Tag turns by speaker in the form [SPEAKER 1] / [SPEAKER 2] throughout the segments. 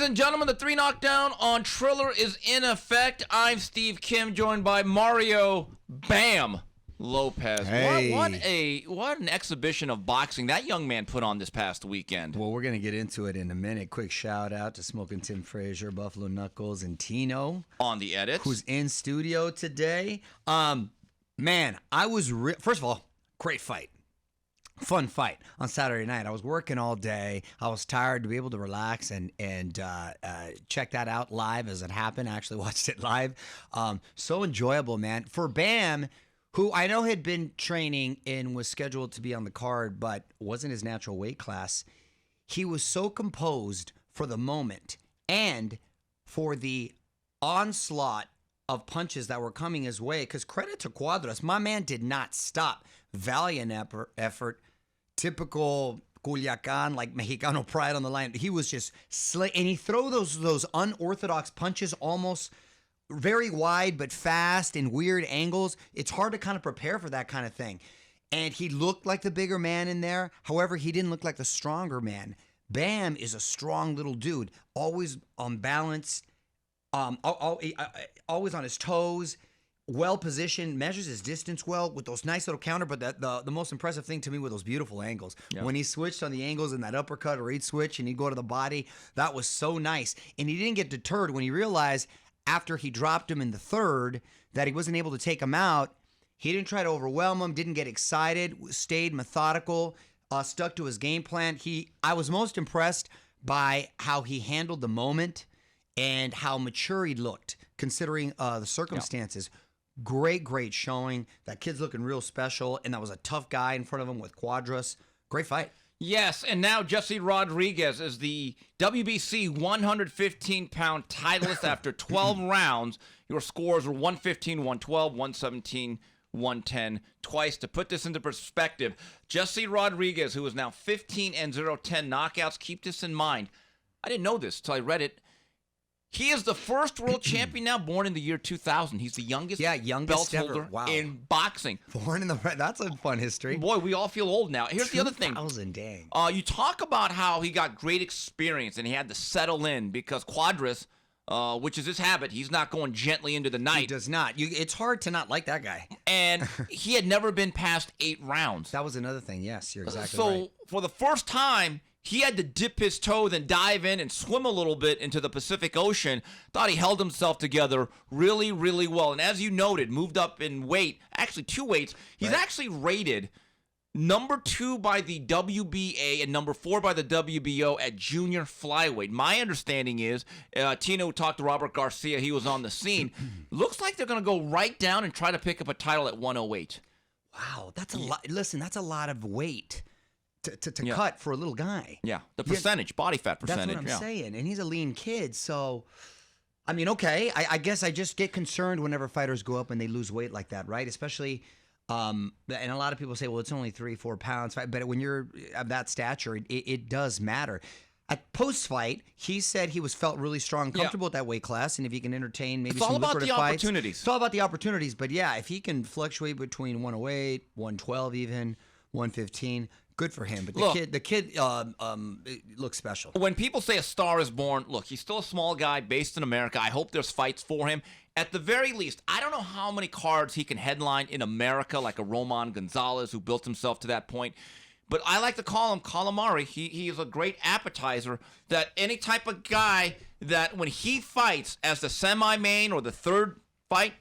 [SPEAKER 1] and gentlemen, the 3 knockdown on Triller is in effect. I'm Steve Kim, joined by Mario Bam Lopez.
[SPEAKER 2] Hey.
[SPEAKER 1] What an exhibition of boxing that young man put on this past weekend.
[SPEAKER 2] Well, we're going to get into it in a minute. Quick shout out to Smoking Tim Frazier, Buffalo Knuckles, and Tino.
[SPEAKER 1] On the edits.
[SPEAKER 2] Who's in studio today. Man, I was, first of all, great fight. Fun fight on Saturday night. I was working all day. I was tired to be able to relax and check that out live as it happened. I actually watched it live. So enjoyable, man. For Bam, who I know had been training and was scheduled to be on the card, but wasn't his natural weight class, he was so composed for the moment and for the onslaught of punches that were coming his way. Because credit to Cuadras, my man did not stop. Valiant effort, typical Culiacan, like Mexicano pride on the line. He was just and he throw those unorthodox punches, almost very wide but fast and weird angles. It's hard to kind of prepare for that kind of thing. And he looked like the bigger man in there. However, he didn't look like the stronger man. Bam is a strong little dude, always on balance, always on his toes. Well positioned, measures his distance well with those nice little counter. But the most impressive thing to me were those beautiful angles. Yeah. When he switched on the angles in that uppercut, or he'd switch and he'd go to the body, that was so nice. And he didn't get deterred when he realized after he dropped him in the third that he wasn't able to take him out. He didn't try to overwhelm him, didn't get excited, stayed methodical, stuck to his game plan. I was most impressed by how he handled the moment and how mature he looked considering the circumstances. Yeah. Great showing. That kid's looking real special, and that was a tough guy in front of him with Cuadras. Great fight.
[SPEAKER 1] Yes, and now Jesse Rodriguez is the WBC 115-pound titleist after 12 rounds. Your scores were 115, 112, 117, 110 twice. To put this into perspective, Jesse Rodriguez, who is now 15-0, 10 knockouts. Keep this in mind. I didn't know this until I read it. He is the first world champion now, born in the year 2000. He's the youngest belt holder in boxing.
[SPEAKER 2] Born in that's a fun history.
[SPEAKER 1] Boy, we all feel old now. Here's the other thing.
[SPEAKER 2] 2000, dang.
[SPEAKER 1] You talk about how he got great experience and he had to settle in because Cuadras, which is his habit, he's not going gently into the night.
[SPEAKER 2] He does not. It's hard to not like that guy.
[SPEAKER 1] And he had never been past 8 rounds.
[SPEAKER 2] That was another thing. Yes, you're exactly
[SPEAKER 1] right.
[SPEAKER 2] So
[SPEAKER 1] for the first time, he had to dip his toe, then dive in and swim a little bit into the Pacific Ocean. Thought he held himself together really, really well. And as you noted, moved up in weight, actually 2 weights. He's actually rated number 2 by the WBA and number 4 by the WBO at junior flyweight. My understanding is, Tino talked to Robert Garcia. He was on the scene. Looks like they're going to go right down and try to pick up a title at 108.
[SPEAKER 2] Wow, that's a lot. Listen, that's a lot of weight to cut for a little guy.
[SPEAKER 1] Yeah, the percentage, body fat percentage.
[SPEAKER 2] That's what I'm saying. And he's a lean kid, so, I mean, okay, I guess I just get concerned whenever fighters go up and they lose weight like that, right? Especially, and a lot of people say, well, it's only 3-4 pounds. But when you're of that stature, it does matter. At post-fight, he said he felt really strong, comfortable with that weight class, and if he can entertain maybe some lucrative fights. It's all about the opportunities. But yeah, if he can fluctuate between 108, 112 even, 115, good for him. But the kid looks special.
[SPEAKER 1] When people say a star is born, look, he's still a small guy based in America. I hope there's fights for him. At the very least, I don't know how many cards he can headline in America, like a Roman Gonzalez who built himself to that point. But I like to call him calamari. He is a great appetizer that any type of guy that when he fights as the semi-main or the third fight,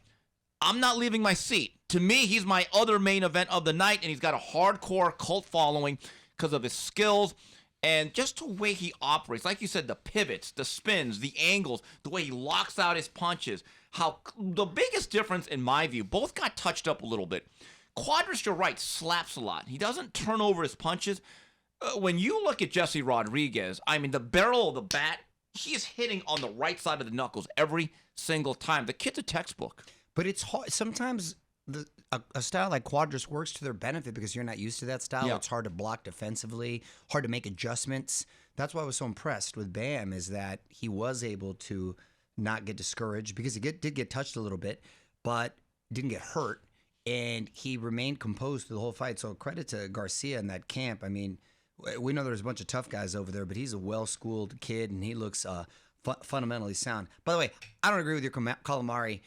[SPEAKER 1] I'm not leaving my seat. To me, he's my other main event of the night, and he's got a hardcore cult following because of his skills and just the way he operates. Like you said, the pivots, the spins, the angles, the way he locks out his punches. How the biggest difference, in my view, both got touched up a little bit. Cuadras, you're right, slaps a lot. He doesn't turn over his punches. When you look at Jesse Rodriguez, I mean, the barrel of the bat, he is hitting on the right side of the knuckles every single time. The kid's a textbook.
[SPEAKER 2] But it's hard. Sometimes a style like Cuadras works to their benefit because you're not used to that style. Yeah. It's hard to block defensively, hard to make adjustments. That's why I was so impressed with Bam, is that he was able to not get discouraged because he did get touched a little bit, but didn't get hurt. And he remained composed through the whole fight. So credit to Garcia in that camp. I mean, we know there's a bunch of tough guys over there, but he's a well-schooled kid, and he looks fundamentally sound. By the way, I don't agree with your calamari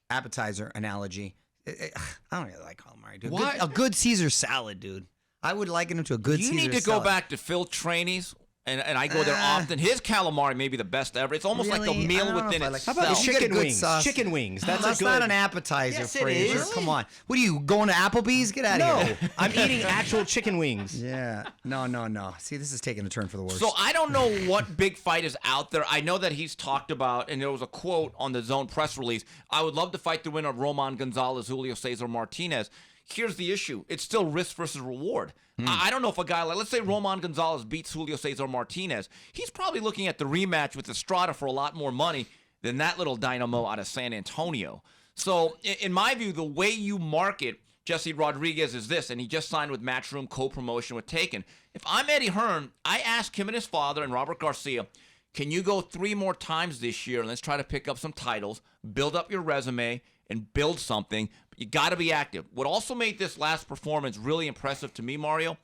[SPEAKER 2] appetizer analogy. I don't really like calamari, dude.
[SPEAKER 1] What?
[SPEAKER 2] A good Caesar salad, dude. I would liken him to a good Caesar salad.
[SPEAKER 1] You need to go back to Phil Trainy's. And I go there often. His calamari may be the best ever. It's almost like a meal within itself.
[SPEAKER 3] How about the chicken wings?
[SPEAKER 2] Sauce.
[SPEAKER 3] Chicken wings. That's
[SPEAKER 2] not an appetizer,
[SPEAKER 3] yes,
[SPEAKER 2] Fraser.
[SPEAKER 3] it is.
[SPEAKER 2] Come on. What are you, going to Applebee's? Get out of here.
[SPEAKER 3] No, I'm eating actual chicken wings.
[SPEAKER 2] Yeah. No. See, this is taking a turn for the worse.
[SPEAKER 1] So I don't know what big fight is out there. I know that he's talked about, and there was a quote on the DAZN press release, I would love to fight the winner of Roman Gonzalez, Julio Cesar Martinez. Here's the issue. It's still risk versus reward. I don't know if a guy like, let's say Roman Gonzalez beats Julio Cesar Martinez. He's probably looking at the rematch with Estrada for a lot more money than that little dynamo out of San Antonio. So in my view, the way you market Jesse Rodriguez is this, and he just signed with Matchroom co-promotion with Taken. If I'm Eddie Hearn, I ask him and his father and Robert Garcia, can you go 3 more times this year and let's try to pick up some titles, build up your resume, and build something. You got to be active. What also made this last performance really impressive to me, Mario,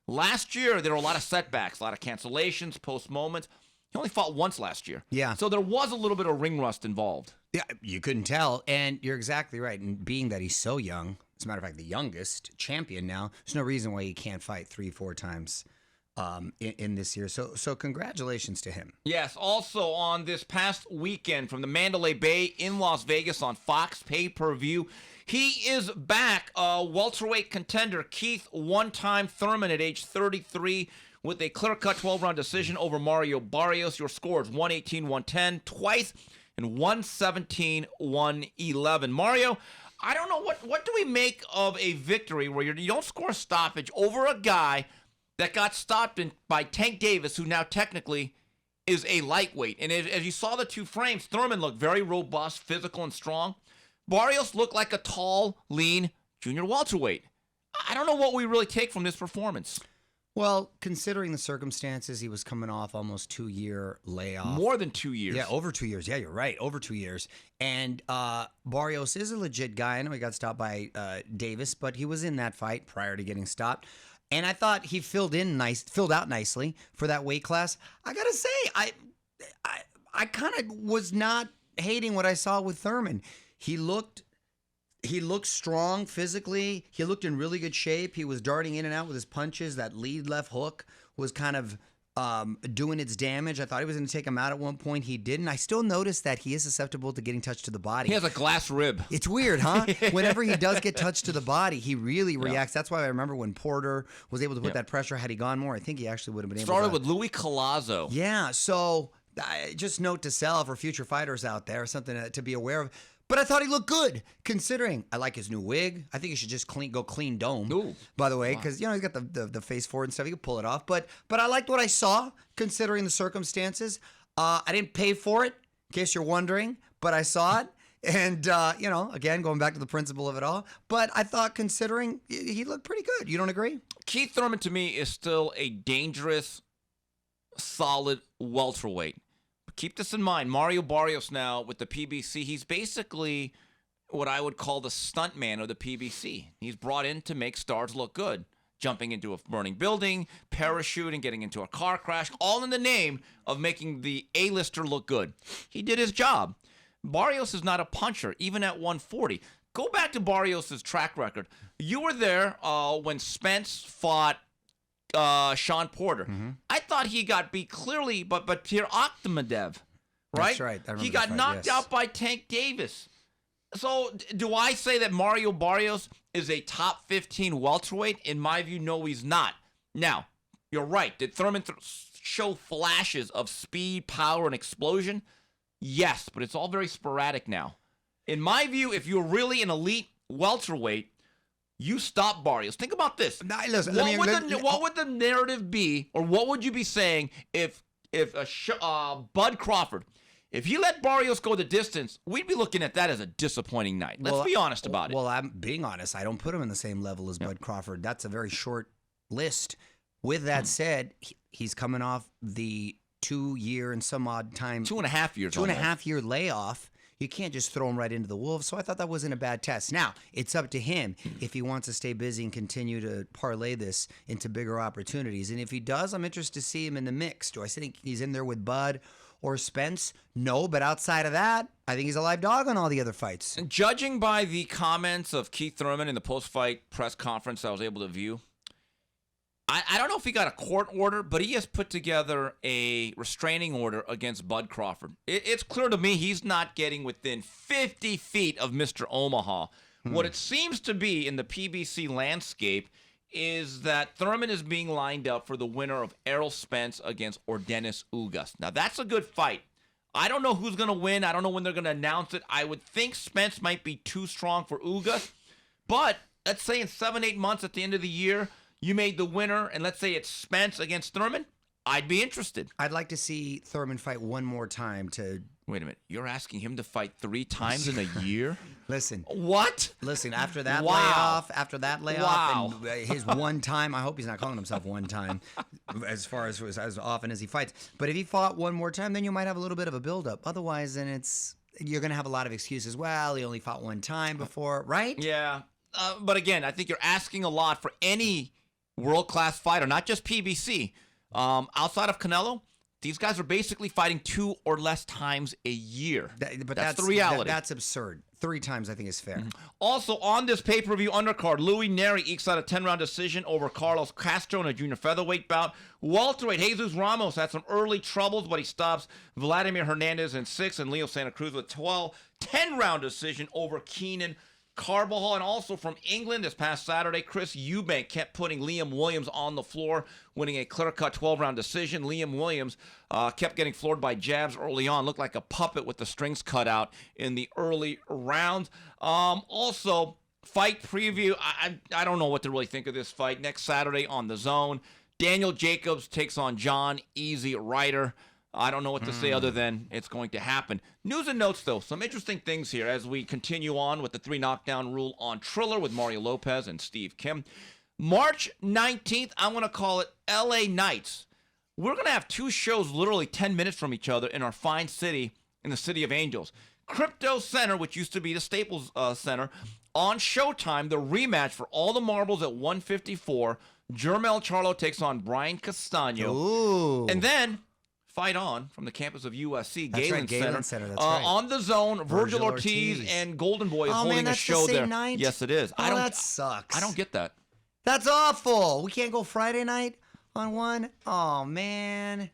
[SPEAKER 1] last year there were a lot of setbacks, a lot of cancellations, post moments. He only fought once last year.
[SPEAKER 2] Yeah.
[SPEAKER 1] So there was a little bit of ring rust involved.
[SPEAKER 2] Yeah, you couldn't tell, and you're exactly right. And being that he's so young, as a matter of fact, the youngest champion now, there's no reason why he can't fight 3-4 times in this year. So congratulations to him.
[SPEAKER 1] Yes, also on this past weekend from the Mandalay Bay in Las Vegas on Fox pay-per-view, he is back, welterweight contender Keith one-time Thurman at age 33 with a clear-cut 12-round decision over Mario Barrios. Your score is 118-110 twice and 117-111. Mario, I don't know, what do we make of a victory where you don't score a stoppage over a guy that got stopped by Tank Davis, who now technically is a lightweight? And as you saw the 2 frames, Thurman looked very robust, physical, and strong. Barrios looked like a tall, lean junior welterweight. I don't know what we really take from this performance.
[SPEAKER 2] Well, considering the circumstances, he was coming off almost 2-year layoff.
[SPEAKER 1] More than 2 years.
[SPEAKER 2] Yeah, over 2 years. Yeah, you're right. Over 2 years. And Barrios is a legit guy. I know he got stopped by Davis, but he was in that fight prior to getting stopped. And I thought he filled out nicely for that weight class. I gotta say, I kind of was not hating what I saw with Thurman. He looked strong physically. He looked in really good shape. He was darting in and out with his punches. That lead left hook was kind of doing its damage. I thought he was going to take him out at one point. He didn't. I still noticed that he is susceptible to getting touched to the body.
[SPEAKER 1] He has a glass rib.
[SPEAKER 2] It's weird, huh? Whenever he does get touched to the body, he really reacts. That's why I remember when Porter was able to put that pressure. Had he gone more, I think he actually would have been able to.
[SPEAKER 1] Started with Louis Collazo.
[SPEAKER 2] Yeah, so just note to self for future fighters out there, something to be aware of. But I thought he looked good, considering I like his new wig. I think he should just go clean dome.
[SPEAKER 1] Ooh.
[SPEAKER 2] By the way, because he's got the face forward and stuff. He could pull it off. But I liked what I saw, considering the circumstances. I didn't pay for it, in case you're wondering, but I saw it. And again, going back to the principle of it all. But I thought, considering, he looked pretty good. You don't agree?
[SPEAKER 1] Keith Thurman to me is still a dangerous, solid welterweight. Keep this in mind. Mario Barrios now with the PBC, he's basically what I would call the stuntman of the PBC. He's brought in to make stars look good. Jumping into a burning building, parachuting, getting into a car crash, all in the name of making the A-lister look good. He did his job. Barrios is not a puncher, even at 140. Go back to Barrios' track record. You were there when Spence fought Sean Porter. Mm-hmm. I thought he got beat clearly, but Pierre Akhmadev, right?
[SPEAKER 2] That's right.
[SPEAKER 1] He got knocked out by Tank Davis. So do I say that Mario Barrios is a top 15 welterweight? In my view, no, he's not. Now, you're right. Did Thurman show flashes of speed, power, and explosion? Yes, but it's all very sporadic now. In my view, if you're really an elite welterweight, you stop Barrios. Think about this.
[SPEAKER 2] Nah, listen,
[SPEAKER 1] what would the narrative be, or what would you be saying if Bud Crawford, if he let Barrios go the distance, we'd be looking at that as a disappointing night. Let's be honest about it.
[SPEAKER 2] Well, I'm being honest. I don't put him in the same level as Bud Crawford. That's a very short list. With that said, he's coming off the 2-year and some odd time.
[SPEAKER 1] 2.5 years.
[SPEAKER 2] 2.5 year layoff. You can't just throw him right into the wolves. So I thought that wasn't a bad test. Now, it's up to him if he wants to stay busy and continue to parlay this into bigger opportunities. And if he does, I'm interested to see him in the mix. Do I think he's in there with Bud? or Spence? No, but outside of that, I think he's a live dog on all the other fights.
[SPEAKER 1] And judging by the comments of Keith Thurman in the post-fight press conference I was able to view, I don't know if he got a court order, but he has put together a restraining order against Bud Crawford. It's clear to me he's not getting within 50 feet of Mr. Omaha. What it seems to be in the PBC landscape is that Thurman is being lined up for the winner of Errol Spence against Ordenis Ugas. Now, that's a good fight. I don't know who's going to win. I don't know when they're going to announce it. I would think Spence might be too strong for Ugas. But let's say in 7-8 months at the end of the year, you made the winner, and let's say it's Spence against Thurman, I'd be interested.
[SPEAKER 2] I'd like to see Thurman fight one more time to...
[SPEAKER 1] Wait a minute. You're asking him to fight 3 times in a year?
[SPEAKER 2] Listen.
[SPEAKER 1] What?
[SPEAKER 2] Listen, after that
[SPEAKER 1] Wow.
[SPEAKER 2] layoff, and his one time, I hope he's not calling himself one time as far as often as he fights. But if he fought one more time, then you might have a little bit of a buildup. Otherwise, then you're going to have a lot of excuses. Well, he only fought one time before, right?
[SPEAKER 1] Yeah. But again, I think you're asking a lot for any world-class fighter, not just PBC. Outside of Canelo, these guys are basically fighting 2 or less times a year.
[SPEAKER 2] But
[SPEAKER 1] that's the reality.
[SPEAKER 2] That's absurd. 3 times, I think, is fair.
[SPEAKER 1] Also, on this pay-per-view undercard, Louis Neri ekes out a 10-round decision over Carlos Castro in a junior featherweight bout. Welterweight Jesus Ramos had some early troubles, but he stops Vladimir Hernandez in 6 and Leo Santa Cruz with 12. 10-round decision over Keenan Carbajal. And also from England this past Saturday, Chris Eubank kept putting Liam Williams on the floor, winning a clear-cut 12-round decision. Liam Williams kept getting floored by jabs early on, looked like a puppet with the strings cut out in the early rounds. Also, fight preview, I don't know what to really think of this fight. Next Saturday on DAZN, Daniel Jacobs takes on John Easy Ryder. I don't know what to say other than it's going to happen. News and notes, though. Some interesting things here as we continue on with the 3 knockdown rule on Triller with Mario Lopez and Steve Kim. March 19th, I'm going to call it LA Nights. We're going to have 2 shows literally 10 minutes from each other in our fine city, in the City of Angels. Crypto Center, which used to be the Staples Center, on Showtime, the rematch for all the marbles at 154. Jermel Charlo takes on Brian Castano.
[SPEAKER 2] Ooh.
[SPEAKER 1] And then... fight on from the campus of USC,
[SPEAKER 2] That's
[SPEAKER 1] Galen
[SPEAKER 2] right, Galen Center. That's
[SPEAKER 1] Center.
[SPEAKER 2] right.
[SPEAKER 1] On DAZN, Virgil Ortiz and Golden Boy is holding a show
[SPEAKER 2] the same
[SPEAKER 1] there.
[SPEAKER 2] night?
[SPEAKER 1] Yes, it is.
[SPEAKER 2] Oh, that sucks.
[SPEAKER 1] I don't get that.
[SPEAKER 2] That's awful. We can't go Friday night on one? Oh, man.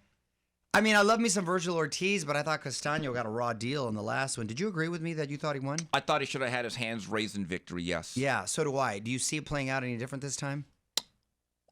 [SPEAKER 2] I mean, I love me some Virgil Ortiz, but I thought Castano got a raw deal in the last one. Did you agree with me that you thought he won?
[SPEAKER 1] I thought he should have had his hands raised in victory, yes.
[SPEAKER 2] Yeah, so do I. Do you see it playing out any different this time?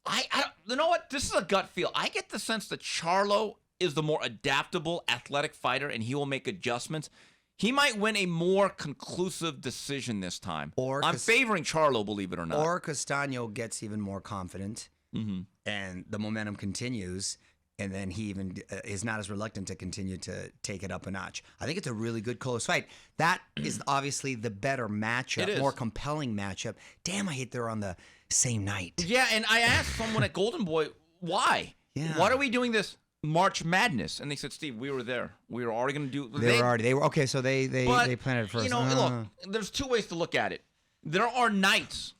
[SPEAKER 1] I don't, you know what? This is a gut feel. I get the sense that Charlo is the more adaptable, athletic fighter, and he will make adjustments. He might win a more conclusive decision this time. I'm favoring Charlo, believe it or not.
[SPEAKER 2] Or Castano gets even more confident, and the momentum continues, and then he even is not as reluctant to continue to take it up a notch. I think it's a really good close fight. That is obviously the better matchup, more compelling matchup. Damn, I hate they're on the same night.
[SPEAKER 1] Yeah, and I asked someone at Golden Boy, why?
[SPEAKER 2] Yeah.
[SPEAKER 1] Why are we doing this March Madness? And they said, Steve, we were there. We were already going to do.
[SPEAKER 2] They were okay. So they planned it first.
[SPEAKER 1] You know, look, there's 2 ways to look at it. There are nights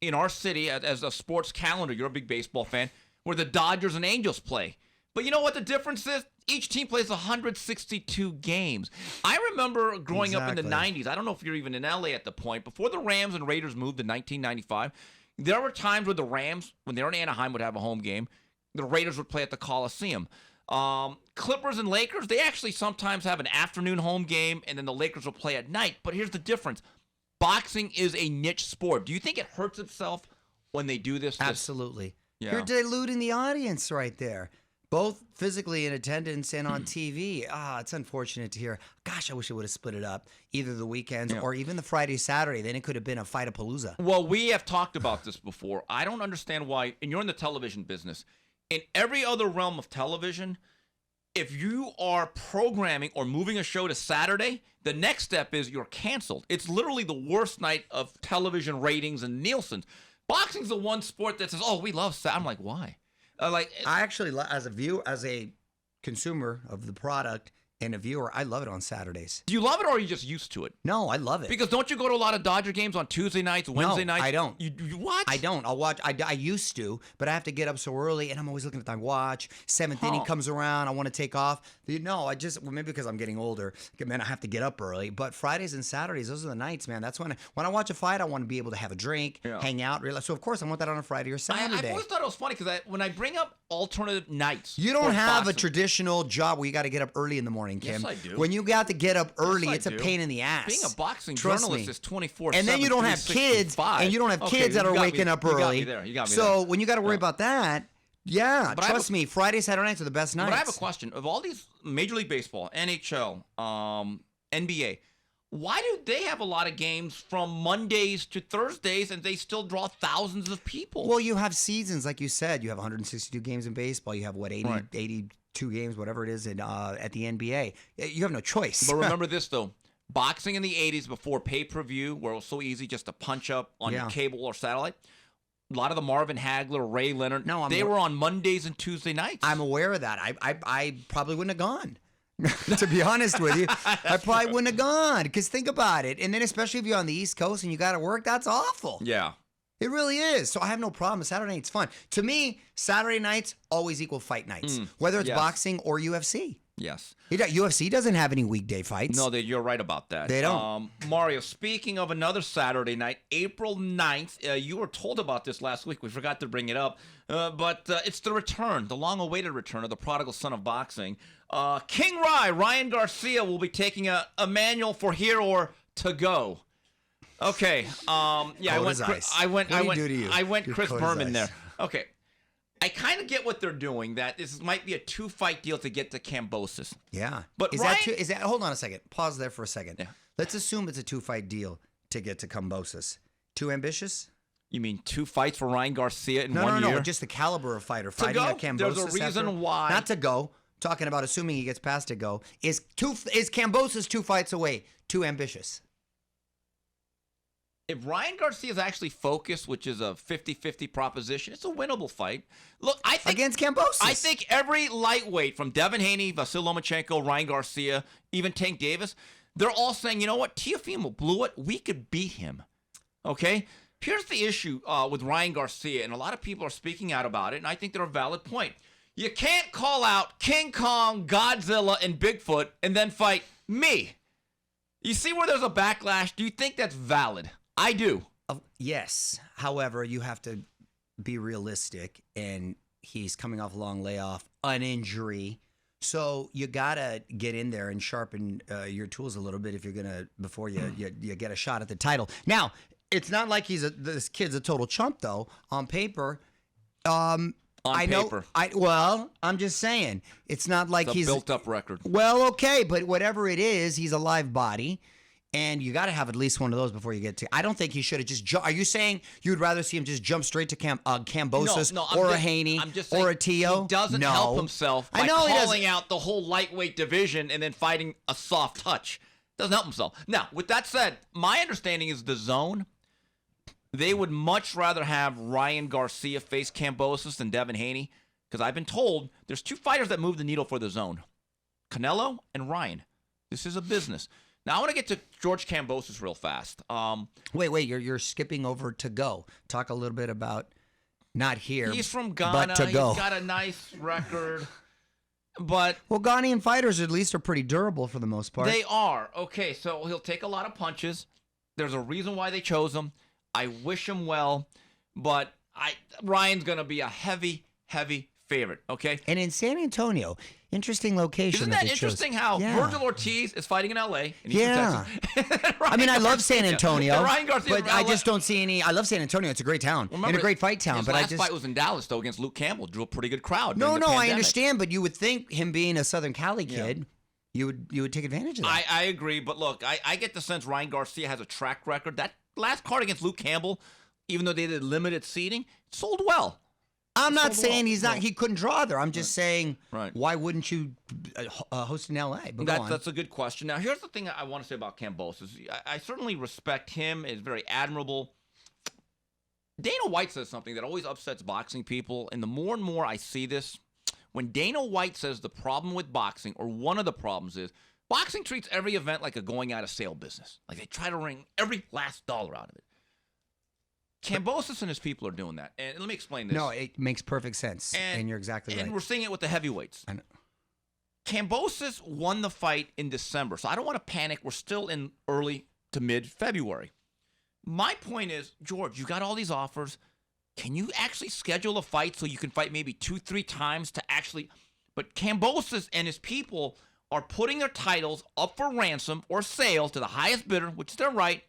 [SPEAKER 1] in our city as a sports calendar. You're a big baseball fan, where the Dodgers and Angels play. But you know what the difference is? Each team plays 162 games. I remember growing up in the 90s. I don't know if you're even in LA at the point. Before the Rams and Raiders moved in 1995, there were times where the Rams, when they were in Anaheim, would have a home game. The Raiders would play at the Coliseum. Clippers and Lakers, they actually sometimes have an afternoon home game, and then the Lakers will play at night. But here's the difference. Boxing is a niche sport. Do you think it hurts itself when they do this?
[SPEAKER 2] Absolutely.
[SPEAKER 1] Yeah.
[SPEAKER 2] You're diluting the audience right there, both physically in attendance and on TV. It's unfortunate to hear. Gosh, I wish I would have split it up, either the weekends or even the Friday, Saturday. Then it could have been a fight-a-palooza.
[SPEAKER 1] Well, we have talked about this before. I don't understand why, and you're in the television business. In every other realm of television, if you are programming or moving a show to Saturday, the next step is you're canceled. It's literally the worst night of television ratings and Nielsen's. Boxing's the one sport that says, "Oh, we love Saturday." I'm like, why?
[SPEAKER 2] I actually, as a consumer of the product, and a viewer, I love it on Saturdays.
[SPEAKER 1] Do you love it, or are you just used to it?
[SPEAKER 2] No, I love it.
[SPEAKER 1] Because don't you go to a lot of Dodger games on Tuesday nights, Wednesday nights?
[SPEAKER 2] I don't.
[SPEAKER 1] You what?
[SPEAKER 2] I don't. I'll watch. I used to, but I have to get up so early, and I'm always looking at my watch. Seventh inning comes around, I want to take off. No, maybe because I'm getting older, man, I have to get up early. But Fridays and Saturdays, those are the nights, man. That's when I watch a fight, I want to be able to have a drink, hang out, relax. So of course, I want that on a Friday or Saturday.
[SPEAKER 1] I always thought it was funny because when I bring up alternative nights,
[SPEAKER 2] you don't have
[SPEAKER 1] boxing,
[SPEAKER 2] a traditional job where you got to get up early in the morning, Kim.
[SPEAKER 1] Yes, I do.
[SPEAKER 2] When you got to get up early,
[SPEAKER 1] Yes,
[SPEAKER 2] it's a pain in the ass.
[SPEAKER 1] Being a boxing
[SPEAKER 2] Trust
[SPEAKER 1] journalist
[SPEAKER 2] me.
[SPEAKER 1] is 24/7.
[SPEAKER 2] And then you don't have kids, and you don't have kids that are waking up early.
[SPEAKER 1] You got me there.
[SPEAKER 2] So when you got to worry about that, trust me, Friday, Saturday nights are the best nights.
[SPEAKER 1] But I have a question. Of all these Major League Baseball, NHL, NBA, why do they have a lot of games from Mondays to Thursdays and they still draw thousands of people?
[SPEAKER 2] Well, you have seasons, like you said. You have 162 games in baseball. You have, 82 games, whatever it is, at the NBA. You have no choice.
[SPEAKER 1] But remember this, though. Boxing in the 80s before pay-per-view, where it was so easy just to punch up on your cable or satellite, a lot of the Marvin Hagler, Ray Leonard, they were on Mondays and Tuesday nights.
[SPEAKER 2] I'm aware of that. I probably wouldn't have gone. To be honest with you, I probably wouldn't have gone. Because think about it. And then especially if you're on the East Coast and you got to work, that's awful.
[SPEAKER 1] Yeah.
[SPEAKER 2] It really is. So I have no problem. Saturday night's fun. To me, Saturday nights always equal fight nights, whether it's boxing or UFC.
[SPEAKER 1] Yes.
[SPEAKER 2] UFC doesn't have any weekday fights.
[SPEAKER 1] No, you're right about that.
[SPEAKER 2] They don't.
[SPEAKER 1] Mario, speaking of another Saturday night, April 9th, you were told about this last week. We forgot to bring it up. But it's the return, the long-awaited return of the prodigal son of boxing. King Ryan Garcia will be taking Emmanuel for here or Tagoe. Okay. I went Chris Berman there. Okay. I kind of get what they're doing. That this might be a 2-fight deal to get to Kambosos.
[SPEAKER 2] Yeah,
[SPEAKER 1] but
[SPEAKER 2] is that? Hold on a second. Pause there for a second. Yeah. Let's assume it's a 2-fight deal to get to Kambosos. Too ambitious?
[SPEAKER 1] You mean 2 fights for Ryan Garcia in 1 year?
[SPEAKER 2] No, just the caliber of fighter fighting at Kambosos.
[SPEAKER 1] There's a reason why.
[SPEAKER 2] Not to go. Talking about assuming he gets past to go. Is Kambosos 2 fights away too ambitious?
[SPEAKER 1] If Ryan Garcia is actually focused, which is a 50-50 proposition, it's a winnable fight. Look, I think
[SPEAKER 2] against Kambosos.
[SPEAKER 1] I think every lightweight from Devin Haney, Vasyl Lomachenko, Ryan Garcia, even Tank Davis, they're all saying, you know what, Teofimo blew it. We could beat him. Okay? Here's the issue with Ryan Garcia, and a lot of people are speaking out about it, and I think they're a valid point. You can't call out King Kong, Godzilla, and Bigfoot and then fight me. You see where there's a backlash? Do you think that's valid? I do.
[SPEAKER 2] Yes. However, you have to be realistic, and he's coming off a long layoff, an injury. So you got to get in there and sharpen your tools a little bit if you're going to, before you get a shot at the title. Now, it's not like this kid's a total chump, though, on paper. I'm just saying. It's not like
[SPEAKER 1] he's a built-up record.
[SPEAKER 2] Well, okay, but whatever it is, he's a live body. And you got to have at least one of those before you get to. I don't think he should have just. Are you saying you'd rather see him just jump straight to Kambosos a Haney or a Teo?
[SPEAKER 1] He doesn't help himself by calling out the whole lightweight division and then fighting a soft touch. Doesn't help himself. Now, with that said, my understanding is DAZN, they would much rather have Ryan Garcia face Kambosos than Devin Haney, because I've been told there's 2 fighters that move the needle for DAZN, Canelo and Ryan. This is a business. Now, I want to get to George Kambosos real fast.
[SPEAKER 2] Wait, you're skipping over Tagoe. Talk a little bit about not here.
[SPEAKER 1] He's from Ghana.
[SPEAKER 2] But Tagoe.
[SPEAKER 1] He's got a nice record. But
[SPEAKER 2] Ghanaian fighters at least are pretty durable for the most part.
[SPEAKER 1] They are. Okay, so he'll take a lot of punches. There's a reason why they chose him. I wish him well, but Ryan's going to be a heavy favorite, okay?
[SPEAKER 2] And in San Antonio, interesting location.
[SPEAKER 1] Isn't that interesting how Virgil Ortiz is fighting in L.A. and he's
[SPEAKER 2] from Texas? I love San Antonio, but I just don't see any. I love San Antonio. It's a great town and a great fight town.
[SPEAKER 1] His last fight was in Dallas, though, against Luke Campbell. Drew a pretty good crowd.
[SPEAKER 2] No, I understand, but you would think him being a Southern Cali kid, you would take advantage of that.
[SPEAKER 1] I agree, but look, I get the sense Ryan Garcia has a track record. That last card against Luke Campbell, even though they did limited seating, sold well.
[SPEAKER 2] I'm not saying he couldn't draw there. I'm just saying, why wouldn't you host in L.A.? But
[SPEAKER 1] that's a good question. Now, here's the thing I want to say about Kambosos. I certainly respect him. He's very admirable. Dana White says something that always upsets boxing people, and the more and more I see this, when Dana White says the problem with boxing, or one of the problems is, boxing treats every event like a going out of sale business. Like they try to wring every last dollar out of it. Kambosos and his people are doing that. And let me explain this.
[SPEAKER 2] No, it makes perfect sense. And you're exactly right.
[SPEAKER 1] And we're seeing it with the heavyweights.
[SPEAKER 2] I know.
[SPEAKER 1] Kambosos won the fight in December, so I don't want to panic. We're still in early to mid-February. My point is, George, you got all these offers. Can you actually schedule a fight so you can fight maybe 2-3 times to actually... But Kambosos and his people are putting their titles up for ransom or sale to the highest bidder, which is their right,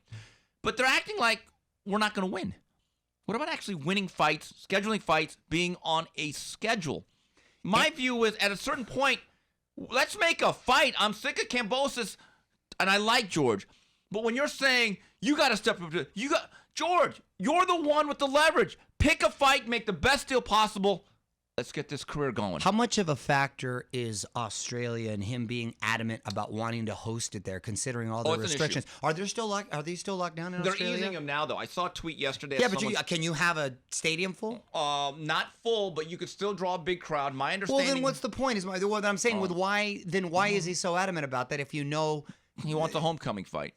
[SPEAKER 1] but they're acting like we're not going to win. What about actually winning fights, scheduling fights, being on a schedule? My view is, at a certain point, let's make a fight. I'm sick of Kambosos, and I like George. But when you're saying you got to step up, George, you're the one with the leverage. Pick a fight, make the best deal possible. Let's get this career going.
[SPEAKER 2] How much of a factor is Australia and him being adamant about wanting to host it there, considering all the restrictions? Are they still locked down in Australia?
[SPEAKER 1] They're easing them now, though. I saw a tweet yesterday.
[SPEAKER 2] Yeah, but can you have a stadium full?
[SPEAKER 1] Not full, but you could still draw a big crowd. My understanding.
[SPEAKER 2] Well, then what's the point? Is what I'm saying. Why is he so adamant about that? If you know
[SPEAKER 1] he wants a homecoming fight.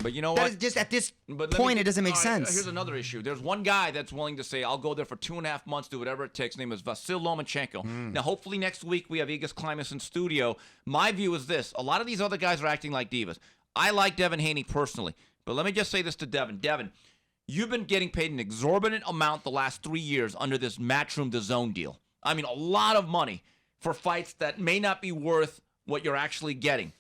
[SPEAKER 1] But you know what?
[SPEAKER 2] That is just at this point, it doesn't make sense.
[SPEAKER 1] Here's another issue. There's one guy that's willing to say, I'll go there for 2.5 months, do whatever it takes. His name is Vasyl Lomachenko. Now, hopefully next week we have Igis Klimas in studio. My view is this. A lot of these other guys are acting like divas. I like Devin Haney personally. But let me just say this to Devin. Devin, you've been getting paid an exorbitant amount the last 3 years under this Matchroom DAZN deal. I mean, a lot of money for fights that may not be worth what you're actually getting.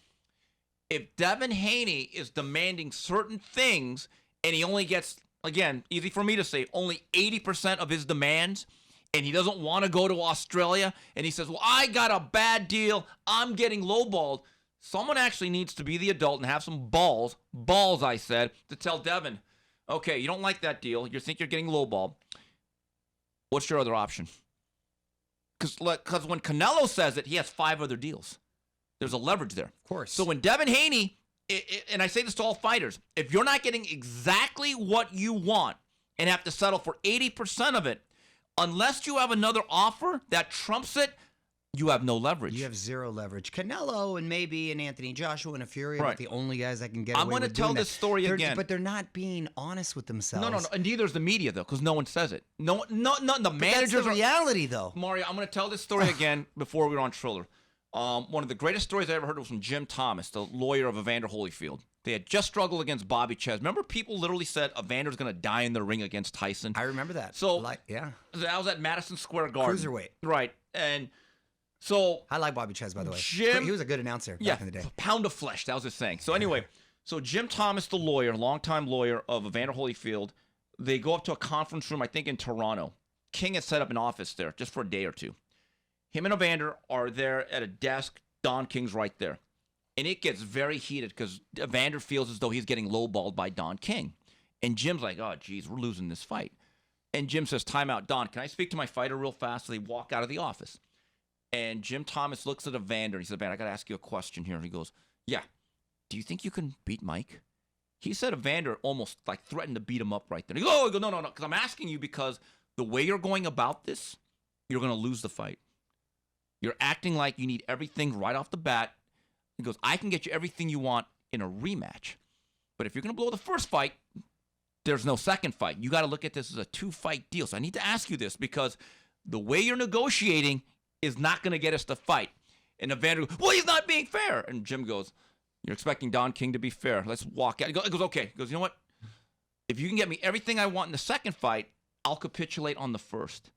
[SPEAKER 1] If Devin Haney is demanding certain things and he only gets, again, easy for me to say, only 80% of his demands, and he doesn't want to go to Australia, and he says, well, I got a bad deal, I'm getting lowballed, someone actually needs to be the adult and have some balls, I said, to tell Devin, okay, you don't like that deal, you think you're getting lowballed, what's your other option? Because when Canelo says it, he has 5 other deals. There's a leverage there.
[SPEAKER 2] Of course.
[SPEAKER 1] So when Devin Haney, and I say this to all fighters, if you're not getting exactly what you want and have to settle for 80% of it, unless you have another offer that trumps it, you have no leverage.
[SPEAKER 2] You have zero leverage. Canelo and maybe an Anthony Joshua and a Fury are the only guys that can get away with doing that.
[SPEAKER 1] I'm going to tell this story again.
[SPEAKER 2] But they're not being honest with themselves.
[SPEAKER 1] No. And neither is the media, though, because no one says it. No, the managers.
[SPEAKER 2] That's the reality, though.
[SPEAKER 1] Mario, I'm going to tell this story again before we were on Triller. One of the greatest stories I ever heard was from Jim Thomas, the lawyer of Evander Holyfield. They had just struggled against Bobby Ches. Remember, people literally said Evander's going to die in the ring against Tyson?
[SPEAKER 2] I remember that.
[SPEAKER 1] So, that was at Madison Square Garden.
[SPEAKER 2] Cruiserweight.
[SPEAKER 1] Right. And so...
[SPEAKER 2] I like Bobby Ches, by the way. He was a good announcer back in the day.
[SPEAKER 1] Pound of flesh. That was his saying. So anyway, Jim Thomas, the lawyer, longtime lawyer of Evander Holyfield, they go up to a conference room, I think in Toronto. King had set up an office there just for a day or two. Him and Evander are there at a desk. Don King's right there. And it gets very heated because Evander feels as though he's getting lowballed by Don King. And Jim's like, oh, geez, we're losing this fight. And Jim says, time out. Don, can I speak to my fighter real fast? So they walk out of the office. And Jim Thomas looks at Evander. And he says, man, I got to ask you a question here. And he goes, yeah, do you think you can beat Mike? He said Evander almost like threatened to beat him up right there. He goes, no, because I'm asking you because the way you're going about this, you're going to lose the fight. You're acting like you need everything right off the bat. He goes, I can get you everything you want in a rematch. But if you're going to blow the first fight, there's no second fight. You got to look at this as a 2-fight deal. So I need to ask you this because the way you're negotiating is not going to get us to fight. And Evander goes, well, he's not being fair. And Jim goes, you're expecting Don King to be fair. Let's walk out. He goes, okay. He goes, you know what? If you can get me everything I want in the second fight, I'll capitulate on the first.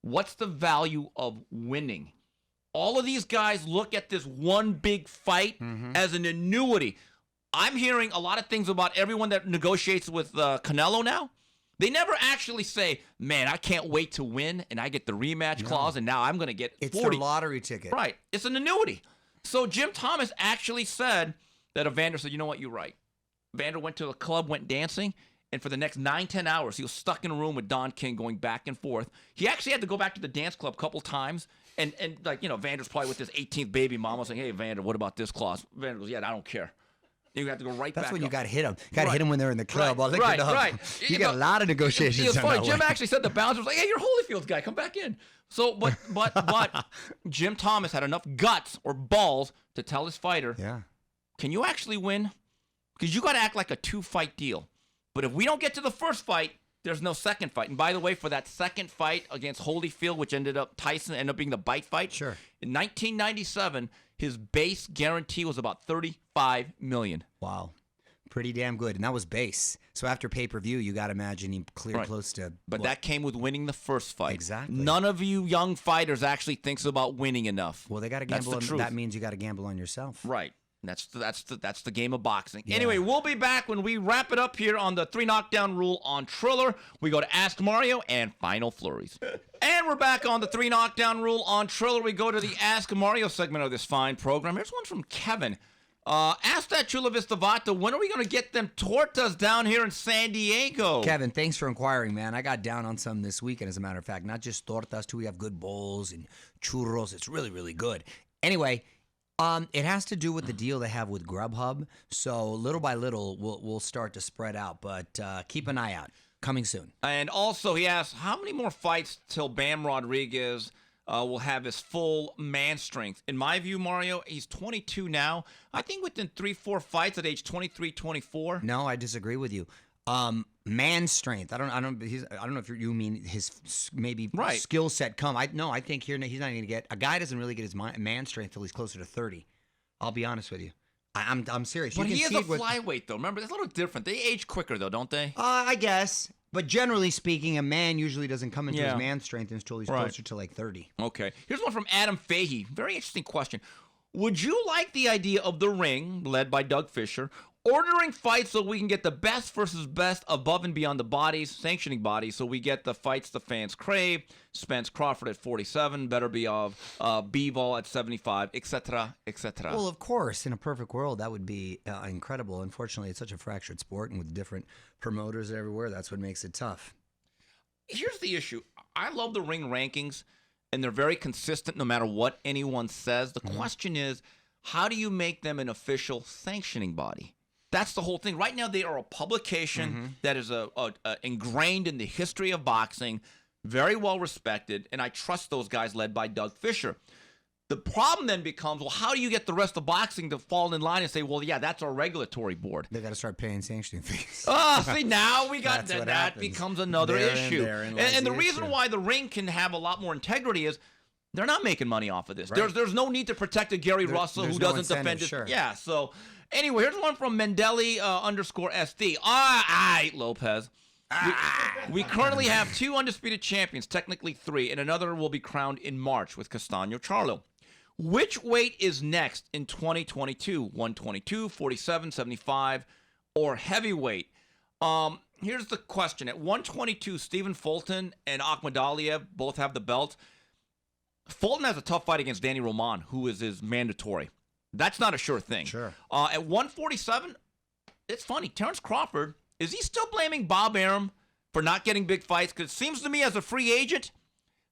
[SPEAKER 1] What's the value of winning? All of these guys look at this one big fight as an annuity. I'm hearing a lot of things about everyone that negotiates with Canelo now. They never actually say, man, I can't wait to win, and I get the rematch clause, and now I'm going to get 40.
[SPEAKER 2] It's their lottery ticket.
[SPEAKER 1] Right. It's an annuity. So Jim Thomas actually said that Evander said, you know what, you're right. Evander went to a club, went dancing, and for the next 9-10 hours, he was stuck in a room with Don King going back and forth. He actually had to go back to the dance club a couple times. And like, Evander's probably with his 18th baby mama saying, hey, Evander, what about this clause? Evander goes, yeah, I don't care. You have to go right back.
[SPEAKER 2] That's when you
[SPEAKER 1] up.
[SPEAKER 2] got to hit them. Got to hit them when they're in the club.
[SPEAKER 1] Right,
[SPEAKER 2] I'll look it up.
[SPEAKER 1] right.
[SPEAKER 2] You got a lot of negotiations.
[SPEAKER 1] It's funny.
[SPEAKER 2] on that
[SPEAKER 1] Jim
[SPEAKER 2] one.
[SPEAKER 1] actually said the bouncer was like, "Hey, you're Holyfield's guy. Come back in." So, but Jim Thomas had enough guts or balls to tell his fighter,
[SPEAKER 2] Yeah.
[SPEAKER 1] "Can you actually win? Because you got to act like a 2-fight deal. But if we don't get to the first fight, there's no second fight." And by the way, for that second fight against Holyfield, which ended up being the bite fight.
[SPEAKER 2] Sure.
[SPEAKER 1] In 1997, his base guarantee was about $35 million.
[SPEAKER 2] Wow. Pretty damn good. And that was base. So after pay-per-view, you got to imagine he cleared
[SPEAKER 1] Right.
[SPEAKER 2] close to...
[SPEAKER 1] But
[SPEAKER 2] what?
[SPEAKER 1] that came with winning the first fight.
[SPEAKER 2] Exactly.
[SPEAKER 1] None of you young fighters actually thinks about winning enough.
[SPEAKER 2] Well, they got to
[SPEAKER 1] That's
[SPEAKER 2] gamble.
[SPEAKER 1] the
[SPEAKER 2] On,
[SPEAKER 1] truth.
[SPEAKER 2] that means you got to gamble on yourself.
[SPEAKER 1] Right. That's the game of boxing.
[SPEAKER 2] Yeah.
[SPEAKER 1] Anyway, we'll be back when we wrap it up here on the 3 Knockdown Rule on Triller. We go to Ask Mario and Final Flurries. And we're back on the 3 Knockdown Rule on Triller. We go to the Ask Mario segment of this fine program. Here's one from Kevin. Ask that Chula Vista Vato, when are we going to get them tortas down here in San Diego?
[SPEAKER 2] Kevin, thanks for inquiring, man. I got down on some this weekend, as a matter of fact. Not just tortas, too. We have good bowls and churros. It's really, really good. Anyway, it has to do with the deal they have with Grubhub. So little by little, we'll start to spread out. But keep an eye out. Coming soon.
[SPEAKER 1] And also, he asks, how many more fights till Bam Rodriguez will have his full man strength? In my view, Mario, he's 22 now. I think within 3-4 fights at age 23, 24.
[SPEAKER 2] No, I disagree with you. Man strength. I don't know if you mean his maybe
[SPEAKER 1] Right.
[SPEAKER 2] skill set come. I think here he's not going to get. A guy doesn't really get his man strength till he's closer to 30. I'll be honest with you. I'm serious.
[SPEAKER 1] But
[SPEAKER 2] You
[SPEAKER 1] he
[SPEAKER 2] can
[SPEAKER 1] is
[SPEAKER 2] see
[SPEAKER 1] a
[SPEAKER 2] it with-
[SPEAKER 1] flyweight, though. Remember, that's a little different. They age quicker, though, don't they?
[SPEAKER 2] I guess. But generally speaking, a man usually doesn't come into
[SPEAKER 1] Yeah.
[SPEAKER 2] his man strength until he's
[SPEAKER 1] Right.
[SPEAKER 2] closer to like 30.
[SPEAKER 1] Okay. Here's one from Adam Fahey. Very interesting question. Would you like the idea of the ring, led by Doug Fisher, ordering fights so we can get the best versus best above and beyond the bodies, sanctioning bodies, so we get the fights the fans crave? Spence Crawford at 47, better be of Bivol at 75, etc., etc.
[SPEAKER 2] Well, of course, in a perfect world, that would be incredible. Unfortunately, it's such a fractured sport, and with different promoters everywhere, that's what makes it tough.
[SPEAKER 1] Here's the issue. I love the ring rankings, and they're very consistent no matter what anyone says. The question is, how do you make them an official sanctioning body? That's the whole thing. Right now, they are a publication that is ingrained in the history of boxing, very well respected, and I trust those guys led by Doug Fisher. The problem then becomes, well, how do you get the rest of boxing to fall in line and say, well, yeah, that's our regulatory board?
[SPEAKER 2] They got to start paying sanctioning fees.
[SPEAKER 1] See, now we got
[SPEAKER 2] That's what
[SPEAKER 1] that
[SPEAKER 2] happens.
[SPEAKER 1] becomes another issue.
[SPEAKER 2] Therein lies
[SPEAKER 1] And the
[SPEAKER 2] the
[SPEAKER 1] reason
[SPEAKER 2] issue.
[SPEAKER 1] why the ring can have a lot more integrity is they're not making money off of this.
[SPEAKER 2] Right.
[SPEAKER 1] There's no need to protect a Gary Russell
[SPEAKER 2] there's
[SPEAKER 1] who
[SPEAKER 2] no
[SPEAKER 1] doesn't defend
[SPEAKER 2] incentive,
[SPEAKER 1] it.
[SPEAKER 2] sure.
[SPEAKER 1] Yeah, so anyway, here's one from Mendeli _SD. All right, Lopez. We currently have 2 undisputed champions, technically 3, and another will be crowned in March with Castaño Charlo. Which weight is next in 2022? 122, 47, 75, or heavyweight? Here's the question. At 122, Stephen Fulton and Akhmadaliev both have the belt. Fulton has a tough fight against Danny Roman, who is his mandatory. That's not a sure thing.
[SPEAKER 2] Sure.
[SPEAKER 1] At 147, it's funny. Terrence Crawford, is he still blaming Bob Arum for not getting big fights? Because it seems to me as a free agent,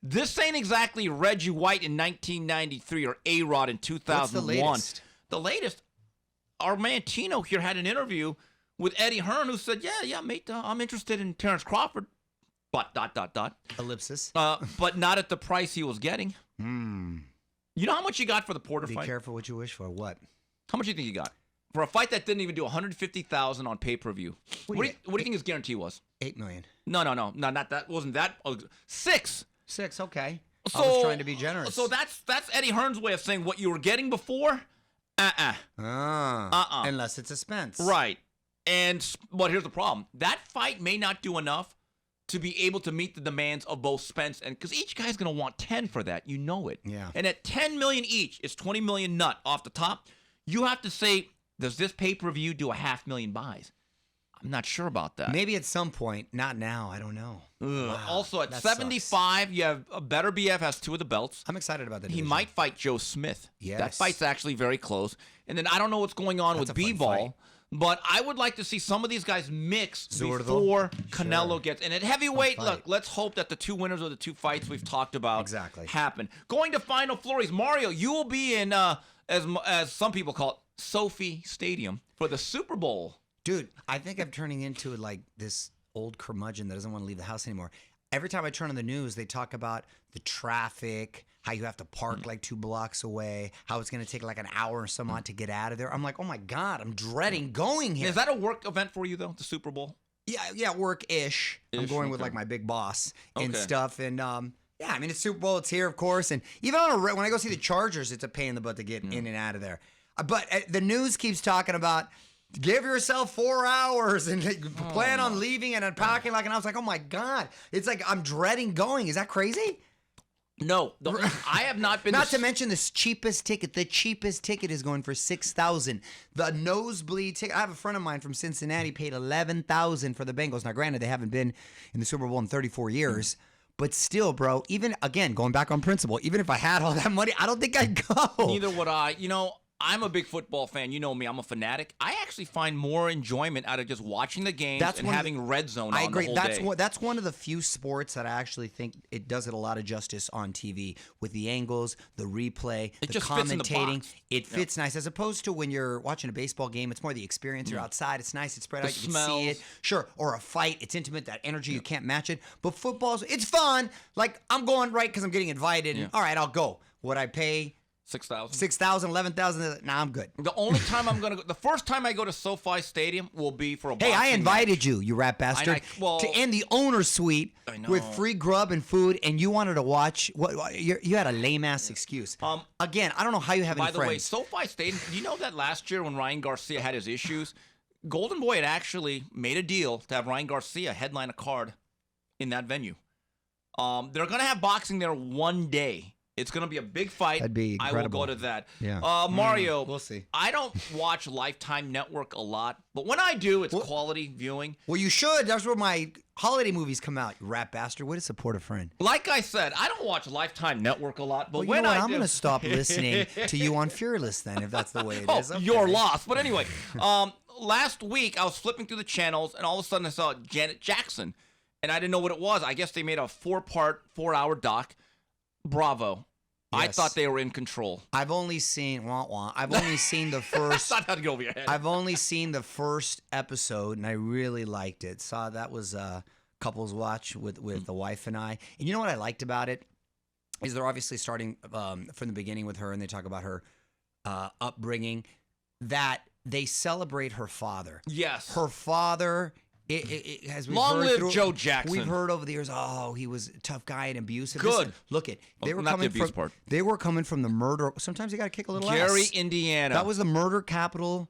[SPEAKER 1] this ain't exactly Reggie White in 1993 or A-Rod in 2001.
[SPEAKER 2] What's the latest?
[SPEAKER 1] The latest, our man Tino here had an interview with Eddie Hearn who said, yeah, mate, I'm interested in Terrence Crawford, but ...
[SPEAKER 2] Ellipsis.
[SPEAKER 1] but not at the price he was getting. You know how much you got for the Porter
[SPEAKER 2] Be
[SPEAKER 1] fight?
[SPEAKER 2] careful what you wish for. What?
[SPEAKER 1] How much do you think you got? For a fight that didn't even do $150,000 on pay-per-view. What do you think his guarantee was?
[SPEAKER 2] $8 million.
[SPEAKER 1] No, not that. Wasn't that. 6.
[SPEAKER 2] 6, okay.
[SPEAKER 1] So,
[SPEAKER 2] I was trying to be generous.
[SPEAKER 1] So that's Eddie Hearn's way of saying what you were getting before.
[SPEAKER 2] Unless it's a Spence.
[SPEAKER 1] Right. But here's the problem. That fight may not do enough to be able to meet the demands of both Spence and because each guy's going to want 10 for that. You know it.
[SPEAKER 2] Yeah.
[SPEAKER 1] And at $10 million each, it's $20 million nut off the top. You have to say, does this pay-per-view do a $500,000 buys? I'm not sure about that.
[SPEAKER 2] Maybe at some point. Not now. I don't know. Wow,
[SPEAKER 1] Also, at
[SPEAKER 2] that
[SPEAKER 1] 75, you have a better BF has 2 of the belts.
[SPEAKER 2] I'm excited about that.
[SPEAKER 1] He
[SPEAKER 2] division.
[SPEAKER 1] might fight Joe Smith.
[SPEAKER 2] Yes.
[SPEAKER 1] That fight's actually very close. And then I don't know what's going on
[SPEAKER 2] That's
[SPEAKER 1] with
[SPEAKER 2] a fun
[SPEAKER 1] B-Ball.
[SPEAKER 2] fight.
[SPEAKER 1] But I would like to see some of these guys mix
[SPEAKER 2] Zurdo.
[SPEAKER 1] before Canelo gets. And at heavyweight,
[SPEAKER 2] Fun fight.
[SPEAKER 1] look, let's hope that the two winners of the two fights we've talked about
[SPEAKER 2] Exactly.
[SPEAKER 1] happen. Going to final flurries, Mario, you will be in, as some people call it, Sophie Stadium for the Super Bowl.
[SPEAKER 2] Dude, I think I'm turning into like this old curmudgeon that doesn't want to leave the house anymore. Every time I turn on the news, they talk about the traffic, how you have to park like 2 blocks away, how it's going to take like an hour or some odd to get out of there. I'm like, oh my God, I'm dreading going here.
[SPEAKER 1] Is that a work event for you, though, the Super Bowl?
[SPEAKER 2] Yeah, work-ish. I'm going with like my big boss and stuff. And yeah, I mean, it's Super Bowl. It's here, of course. And even when I go see the Chargers, it's a pain in the butt to get in and out of there. But the news keeps talking about give yourself 4 hours and plan on leaving and unpacking. Like, and I was like, oh my God, it's like I'm dreading going. Is that crazy?
[SPEAKER 1] No, I have not been.
[SPEAKER 2] Not to mention the cheapest ticket. The cheapest ticket is going for $6,000. The nosebleed ticket. I have a friend of mine from Cincinnati paid $11,000 for the Bengals. Now, granted, they haven't been in the Super Bowl in 34 years. But still, bro, even, again, going back on principle, even if I had all that money, I don't think I'd go.
[SPEAKER 1] Neither would I. You know, I'm a big football fan. You know me. I'm a fanatic. I actually find more enjoyment out of just watching the games and having red zone on the whole day.
[SPEAKER 2] That's one of the few sports that I actually think it does it a lot of justice on TV with the angles, the replay, the
[SPEAKER 1] just fits in the
[SPEAKER 2] commentating.
[SPEAKER 1] box.
[SPEAKER 2] It fits nice as opposed to when you're watching a baseball game. It's more the experience. You're outside. It's nice. It's spread out. You can see it. Sure. Or a fight. It's intimate. That energy. You can't match it. But football's it's fun. Like I'm going right because I'm getting invited. And, all right, I'll go. Would I pay?
[SPEAKER 1] 6,000.
[SPEAKER 2] 6,000, 11,000. Nah, I'm good.
[SPEAKER 1] The only time I'm gonna go, the first time I go to SoFi Stadium will be for a boxing
[SPEAKER 2] I invited
[SPEAKER 1] match.
[SPEAKER 2] you rat bastard, to in the owner's suite with free grub and food, and you wanted to watch. You had a lame ass excuse. Again, I don't know how you have any
[SPEAKER 1] friends. By the way, SoFi Stadium. You know that last year when Ryan Garcia had his issues, Golden Boy had actually made a deal to have Ryan Garcia headline a card in that venue. They're gonna have boxing there one day. It's going to be a big fight.
[SPEAKER 2] That'd be incredible.
[SPEAKER 1] I will go to that.
[SPEAKER 2] Yeah.
[SPEAKER 1] Mario,
[SPEAKER 2] we'll see.
[SPEAKER 1] I don't watch Lifetime Network a lot, but when I do, it's quality viewing.
[SPEAKER 2] Well, you should. That's where my holiday movies come out, you rat bastard. Way to support a friend.
[SPEAKER 1] Like I said, I don't watch Lifetime Network a lot, but when
[SPEAKER 2] I
[SPEAKER 1] do...
[SPEAKER 2] I'm going to stop listening to you on Fearless then, if that's the way it is. Okay.
[SPEAKER 1] You're lost. But anyway, last week I was flipping through the channels, and all of a sudden I saw Janet Jackson, and I didn't know what it was. I guess they made a 4-hour doc. Bravo. Yes. I thought they were in control.
[SPEAKER 2] I've only seen I've only seen the first.
[SPEAKER 1] Not how to get over your head.
[SPEAKER 2] I've only seen the first episode, and I really liked it. Saw that was a couples watch with the wife and I. And you know what I liked about it is they're obviously starting from the beginning with her, and they talk about her upbringing. That they celebrate her father.
[SPEAKER 1] Yes,
[SPEAKER 2] her father. As we've
[SPEAKER 1] Long
[SPEAKER 2] heard
[SPEAKER 1] live
[SPEAKER 2] through,
[SPEAKER 1] Joe Jackson.
[SPEAKER 2] We've heard over the years, he was a tough guy and abusive.
[SPEAKER 1] Good.
[SPEAKER 2] Listen, look it. They were coming from. They were coming from the murder. Sometimes you got to kick a little ass.
[SPEAKER 1] Gary, Indiana.
[SPEAKER 2] That was the murder capital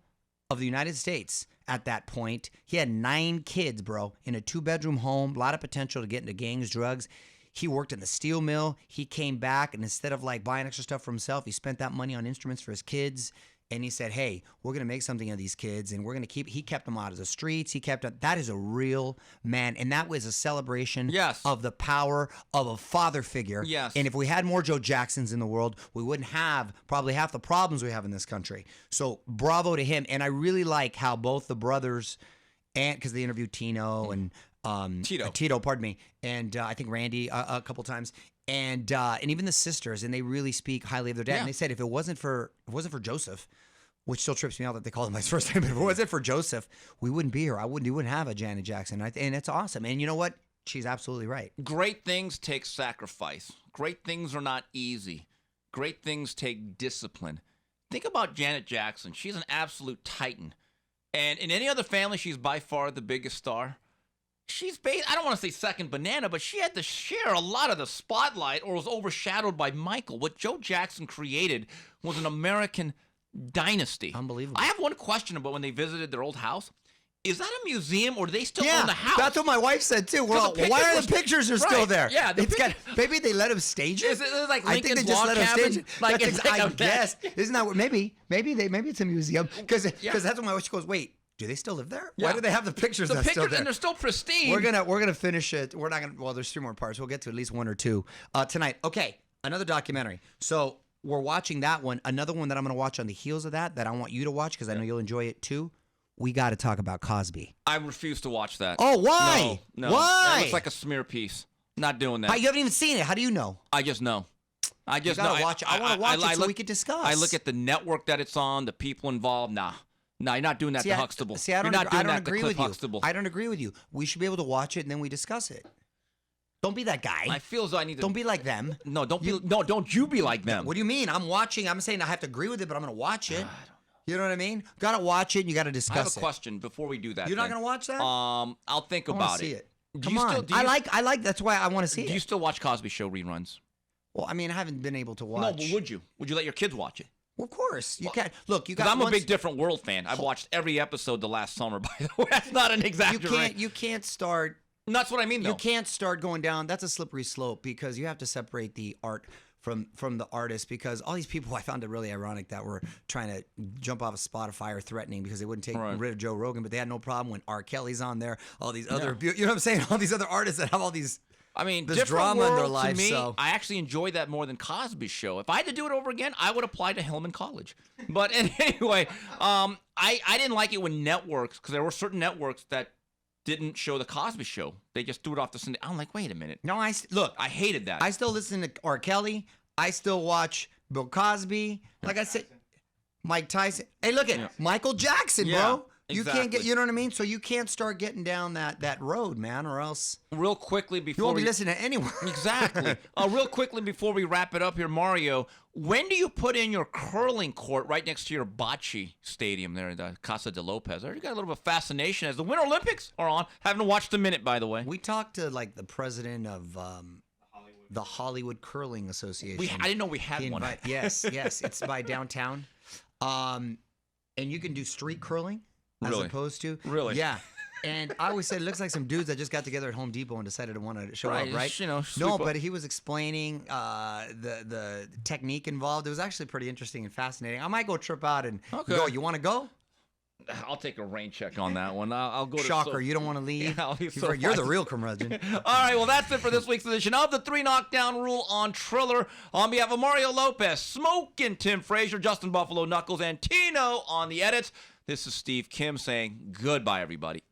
[SPEAKER 2] of the United States at that point. He had 9 kids, bro, in a 2-bedroom home. A lot of potential to get into gangs, drugs. He worked in the steel mill. He came back, and instead of like buying extra stuff for himself, he spent that money on instruments for his kids. And he said, hey, we're going to make something of these kids, and we're going to he kept them out of the streets. That is a real man. And that was a celebration of the power of a father figure.
[SPEAKER 1] Yes.
[SPEAKER 2] And if we had more Joe Jacksons in the world, we wouldn't have probably half the problems we have in this country. So bravo to him. And I really like how both the brothers, and because they interviewed Tino and Tito, pardon me, and I think Randy a couple times. And even the sisters, and they really speak highly of their dad. Yeah. And they said if it wasn't for Joseph, which still trips me out that they called him my first name, but if it wasn't for Joseph, we wouldn't be here. We wouldn't have a Janet Jackson. And it's awesome. And you know what? She's absolutely right.
[SPEAKER 1] Great things take sacrifice. Great things are not easy. Great things take discipline. Think about Janet Jackson. She's an absolute titan. And in any other family, she's by far the biggest star. She's I don't want to say second banana, but she had to share a lot of the spotlight or was overshadowed by Michael. What Joe Jackson created was an American dynasty.
[SPEAKER 2] Unbelievable.
[SPEAKER 1] I have one question about when they visited their old house. Is that a museum or do they still own the house?
[SPEAKER 2] That's what my wife said too. Well, why are the pictures still there?
[SPEAKER 1] Yeah,
[SPEAKER 2] maybe they let him stage it.
[SPEAKER 1] Is it like
[SPEAKER 2] I think they just let him stage it. I guess. Isn't that what? Maybe it's a museum because that's what my wife goes. Wait. Do they still live there? Yeah. Why do they have the pictures that's still there?
[SPEAKER 1] And they're still pristine.
[SPEAKER 2] We're gonna finish it. We're not gonna. Well, there's 3 more parts. We'll get to at least 1 or 2 tonight. Okay, another documentary. So we're watching that one. Another one that I'm gonna watch on the heels of that I want you to watch because I know you'll enjoy it too. we got to talk about Cosby.
[SPEAKER 1] I refuse to watch that.
[SPEAKER 2] Oh, why?
[SPEAKER 1] No.
[SPEAKER 2] Why?
[SPEAKER 1] That looks like a smear piece. Not doing that.
[SPEAKER 2] You haven't even seen it. How do you know?
[SPEAKER 1] I just know. I just
[SPEAKER 2] You gotta
[SPEAKER 1] know.
[SPEAKER 2] watch it. I want to watch it so we can discuss.
[SPEAKER 1] I look at the network that it's on, the people involved. Nah, you're not doing that to Huxtable.
[SPEAKER 2] See, I don't,
[SPEAKER 1] you're not doing
[SPEAKER 2] I don't
[SPEAKER 1] that to
[SPEAKER 2] agree
[SPEAKER 1] Cliff
[SPEAKER 2] with you.
[SPEAKER 1] Huxtable.
[SPEAKER 2] I don't agree with you. We should be able to watch it and then we discuss it. Don't be that guy.
[SPEAKER 1] I feel as though I need to.
[SPEAKER 2] Don't be like them.
[SPEAKER 1] No, don't be. No, don't you be like them.
[SPEAKER 2] What do you mean? I'm watching. I'm saying I have to agree with it, but I'm going to watch it. You know what I mean? Got to watch it and you got to discuss it.
[SPEAKER 1] I have a question before we do that.
[SPEAKER 2] You're not going to watch that?
[SPEAKER 1] I'll think
[SPEAKER 2] I wanna
[SPEAKER 1] about
[SPEAKER 2] see
[SPEAKER 1] it.
[SPEAKER 2] it. Come on. I like. That's why I want to see it.
[SPEAKER 1] Do you still watch Cosby Show reruns?
[SPEAKER 2] Well, I mean, I haven't been able to watch.
[SPEAKER 1] No, but would you? Would you let your kids watch it?
[SPEAKER 2] Well, of course. You can't. Look, you got.
[SPEAKER 1] Because I'm a big Different World fan. I've watched every episode the last summer, by the way. That's not an exaggeration.
[SPEAKER 2] You can't start.
[SPEAKER 1] And that's what I mean, though.
[SPEAKER 2] You can't start going down. That's a slippery slope because you have to separate the art from the artist, because all these people, I found it really ironic that were trying to jump off of Spotify or threatening because they wouldn't take rid of Joe Rogan, but they had no problem when R. Kelly's on there, all these other, you know what I'm saying? All these other artists that have all these,
[SPEAKER 1] I mean,
[SPEAKER 2] this
[SPEAKER 1] Different
[SPEAKER 2] drama
[SPEAKER 1] World,
[SPEAKER 2] in their life.
[SPEAKER 1] To me,
[SPEAKER 2] so.
[SPEAKER 1] I actually enjoy that more than Cosby's Show. If I had to do it over again, I would apply to Hillman College. But anyway, I didn't like it when networks, because there were certain networks that didn't show the Cosby Show. They just threw it off the Sunday. I'm like, wait a minute.
[SPEAKER 2] No, look,
[SPEAKER 1] I hated that.
[SPEAKER 2] I still listen to R. Kelly. I still watch Bill Cosby. Like I said, Mike Tyson. Hey, look at Michael Jackson, bro. You can't get, you know what I mean? So you can't start getting down that road, man, or else
[SPEAKER 1] real quickly before
[SPEAKER 2] you won't be listening to anyone.
[SPEAKER 1] Exactly. Real quickly before we wrap it up here, Mario, when do you put in your curling court right next to your bocce stadium there in the Casa de Lopez? I already got a little bit of fascination as the Winter Olympics are on. Haven't watched a minute, by the way.
[SPEAKER 2] We talked to like the president of the Hollywood Curling Association.
[SPEAKER 1] I didn't know we had one.
[SPEAKER 2] Yes, it's by downtown. And you can do street curling as opposed to.
[SPEAKER 1] Really?
[SPEAKER 2] Yeah. And I always said it looks like some dudes that just got together at Home Depot and decided to want to show up, right?
[SPEAKER 1] You know,
[SPEAKER 2] no, but he was explaining the technique involved. It was actually pretty interesting and fascinating. I might go trip out and go. You want to go?
[SPEAKER 1] I'll take a rain check on that one. I'll go to
[SPEAKER 2] Shocker, you don't want to leave?
[SPEAKER 1] Yeah,
[SPEAKER 2] you're the real curmudgeon.
[SPEAKER 1] All right, well, that's it for this week's edition of the 3 Knockdown Rule on Triller. On behalf of Mario Lopez, Smokin' Tim Frazier, Justin Buffalo Knuckles, and Tino on the edits, this is Steve Kim saying goodbye, everybody.